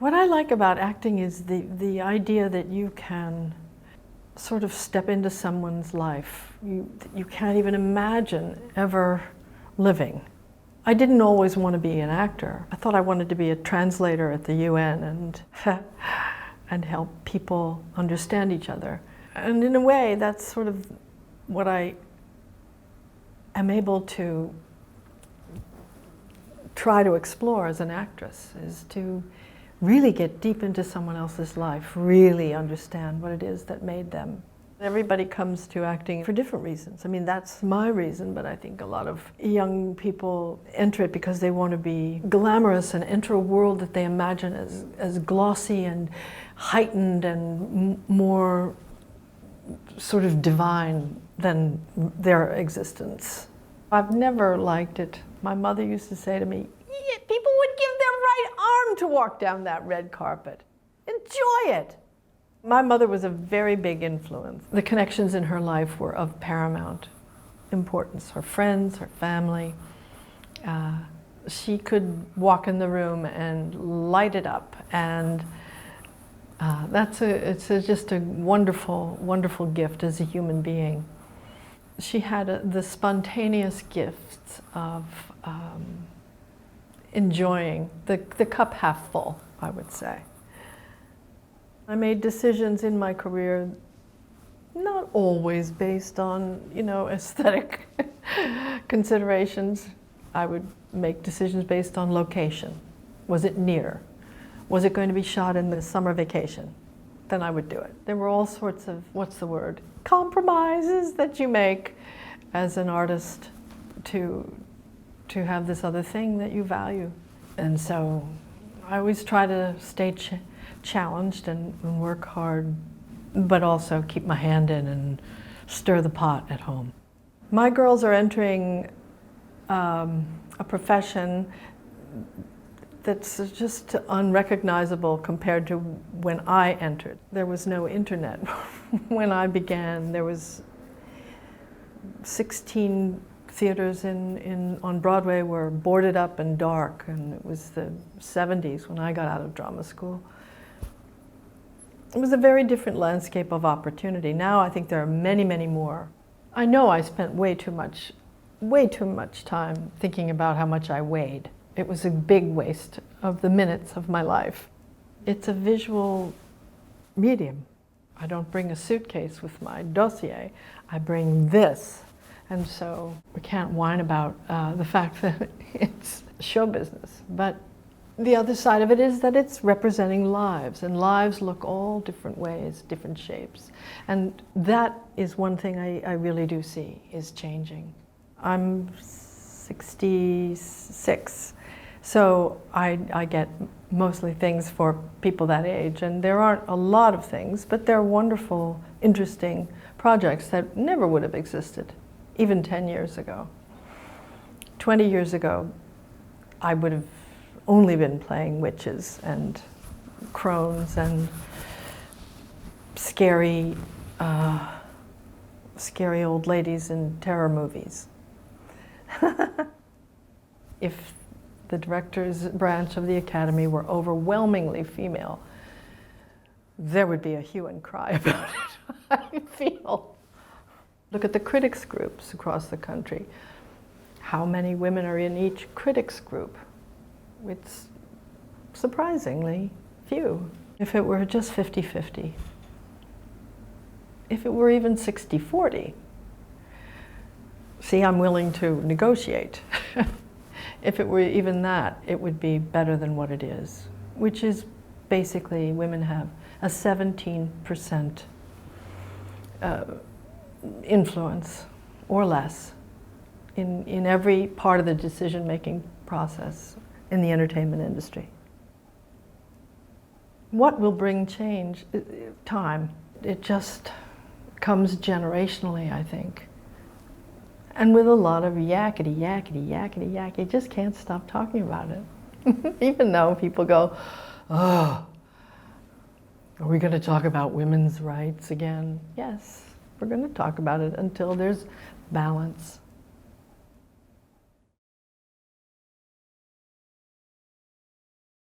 What I like about acting is the idea that you can sort of step into someone's life you can't even imagine ever living. I didn't always want to be an actor. I thought I wanted to be a translator at the UN and help people understand each other. And in a way, that's sort of what I am able to try to explore as an actress, is to really get deep into someone else's life, really understand what it is that made them. Everybody comes to acting for different reasons. I mean, that's my reason, but I think a lot of young people enter it because they want to be glamorous and enter a world that they imagine as glossy and heightened and more sort of divine than their existence. I've never liked it. My mother used to say to me, people would give their right arm to walk down that red carpet. Enjoy it. My mother was a very big influence. The connections in her life were of paramount importance. Her friends, her family. She could walk in the room and light it up, and it's just a wonderful, wonderful gift as a human being. She had the spontaneous gift of enjoying the cup half full, I would say. I made decisions in my career not always based on, aesthetic considerations. I would make decisions based on location. Was it near? Was it going to be shot in the summer vacation? Then I would do it. There were all sorts of, compromises that you make as an artist to have this other thing that you value. And so I always try to stay challenged and work hard, but also keep my hand in and stir the pot at home. My girls are entering a profession that's just unrecognizable compared to when I entered. There was no internet. When I began, there was 16 theaters on Broadway were boarded up and dark, and it was the 70s when I got out of drama school. It was a very different landscape of opportunity. Now I think there are many, many more. I know I spent way too much time thinking about how much I weighed. It was a big waste of the minutes of my life. It's a visual medium. I don't bring a suitcase with my dossier. I bring this. And so we can't whine about the fact that it's show business. But the other side of it is that it's representing lives, and lives look all different ways, different shapes. And that is one thing I really do see is changing. I'm 66, so I get mostly things for people that age, and there aren't a lot of things, but they're wonderful, interesting projects that never would have existed, even 10 years ago. 20 years ago, I would have only been playing witches and crones and scary old ladies in terror movies. If the director's branch of the Academy were overwhelmingly female, there would be a hue and cry about it, I feel. Look at the critics groups across the country. How many women are in each critics group? It's surprisingly few. If it were just 50-50, if it were even 60-40, see, I'm willing to negotiate. If it were even that, it would be better than what it is, which is basically women have a 17% influence or less in every part of the decision-making process in the entertainment industry. What will bring change? Time. It just comes generationally, I think. And with a lot of yakety, yakety, yakety, yakety. You just can't stop talking about it. Even though people go, oh, are we going to talk about women's rights again? Yes, we're going to talk about it until there's balance.